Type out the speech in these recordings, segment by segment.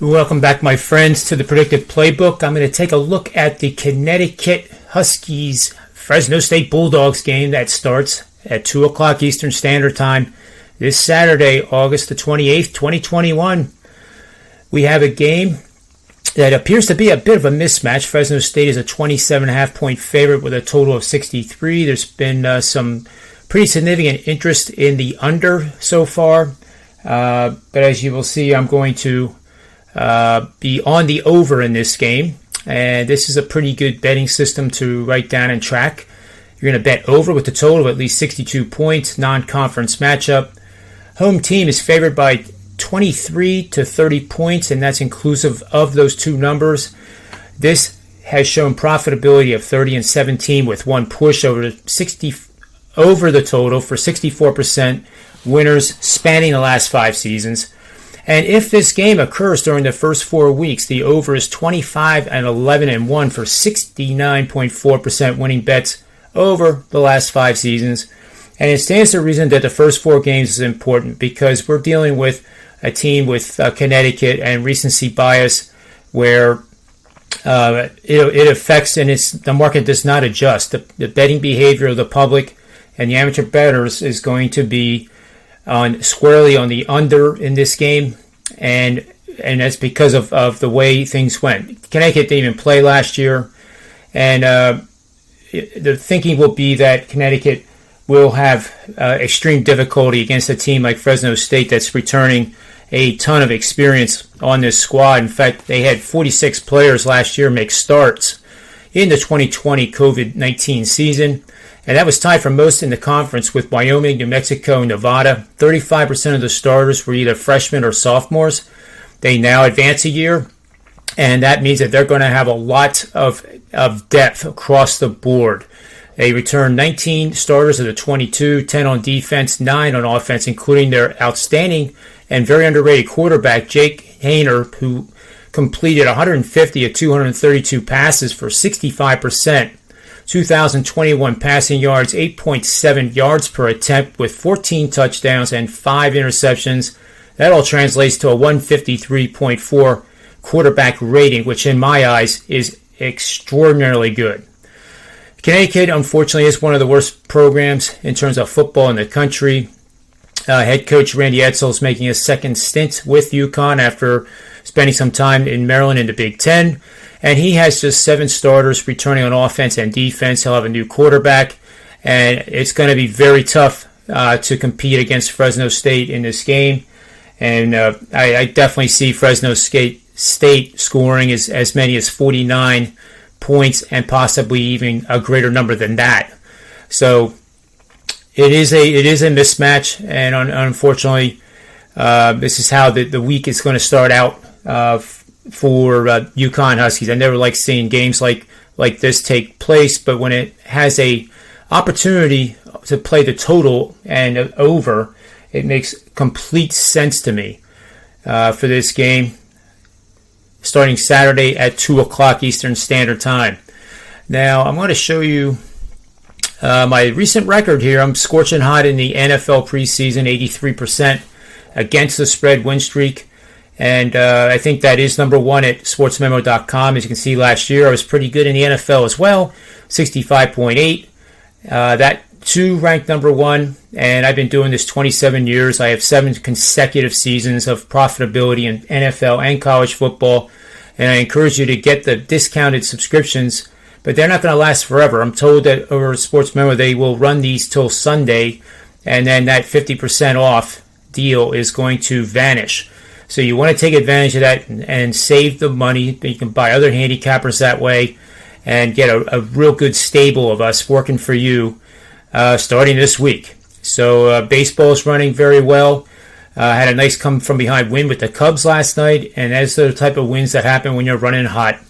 Welcome back, my friends, to the Predictive Playbook. I'm going to take a look at the Connecticut Huskies Fresno State Bulldogs game that starts at 2 o'clock Eastern Standard Time this Saturday, August the 28th, 2021. We have a game that appears to be a bit of a mismatch. Fresno State is a 27.5 point favorite with a total of 63. There's been some pretty significant interest in the under so far. But as you will see, I'm going to be on the over in this game. And this is a pretty good betting system to write down and track. You're going to bet over with the total of at least 62 points, non-conference matchup. Home team is favored by 23 to 30 points, and that's inclusive of those two numbers. This has shown profitability of 30 and 17 with one push over the total for 64% winners spanning the last 5 seasons. And if this game occurs during the first 4 weeks, the over is 25 and 11 and 1 for 69.4% winning bets over the last 5 seasons. And it stands to reason that the first 4 games is important because we're dealing with a team with Connecticut and recency bias where it affects, and the market does not adjust. The betting behavior of the public and the amateur bettors is going to be squarely on the under in this game, and that's because of the way things went. Connecticut didn't even play last year, and the thinking will be that Connecticut will have extreme difficulty against a team like Fresno State that's returning a ton of experience on this squad. In fact, they had 46 players last year make starts in the 2020 COVID-19 season. And that was tied for most in the conference with Wyoming, New Mexico, and Nevada. 35% of the starters were either freshmen or sophomores. They now advance a year, and that means that they're going to have a lot of depth across the board. They returned 19 starters of the 22, 10 on defense, 9 on offense, including their outstanding and very underrated quarterback, Jake Haener, who completed 150 of 232 passes for 65%. 2,021 passing yards, 8.7 yards per attempt with 14 touchdowns and 5 interceptions. That all translates to a 153.4 quarterback rating, which in my eyes is extraordinarily good. Connecticut, unfortunately, is one of the worst programs in terms of football in the country. Head coach Randy Edsall is making a second stint with UConn after spending some time in Maryland in the Big Ten. And he has just 7 starters returning on offense and defense. He'll have a new quarterback. And it's going to be very tough to compete against Fresno State in this game. And I definitely see Fresno State scoring as many as 49 points and possibly even a greater number than that. So it is a mismatch. And unfortunately, this is how the week is going to start out for UConn Huskies. I never like seeing games like this take place, but when it has a opportunity to play the total and over, it makes complete sense to me for this game starting Saturday at 2 o'clock Eastern Standard Time. Now, I'm going to show you my recent record here. I'm scorching hot in the NFL Preseason, 83% against the spread win streak. And I think that is number 1 at sportsmemo.com. As you can see, last year I was pretty good in the NFL as well, 65.8. That too ranked number 1. And I've been doing this 27 years. I have 7 consecutive seasons of profitability in NFL and college football. And I encourage you to get the discounted subscriptions, but they're not going to last forever. I'm told that over at Sports Memo they will run these till Sunday, and then that 50% off deal is going to vanish. So you want to take advantage of that and save the money. You can buy other handicappers that way and get a real good stable of us working for you starting this week. So baseball is running very well. Had a nice come from behind win with the Cubs last night, and that's the type of wins that happen when you're running hot.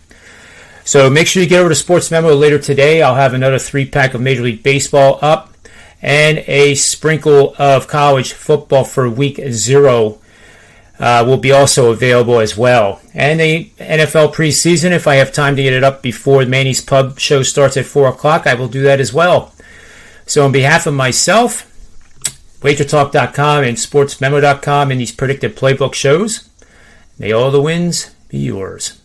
So make sure you get over to Sports Memo later today. I'll have another 3-pack of Major League Baseball up and a sprinkle of college football for week 0 will be also available as well. And the NFL preseason, if I have time to get it up before Manny's Pub show starts at 4 o'clock, I will do that as well. So on behalf of myself, WagerTalk.com and SportsMemo.com and these Predictive Playbook shows, May all the wins be yours.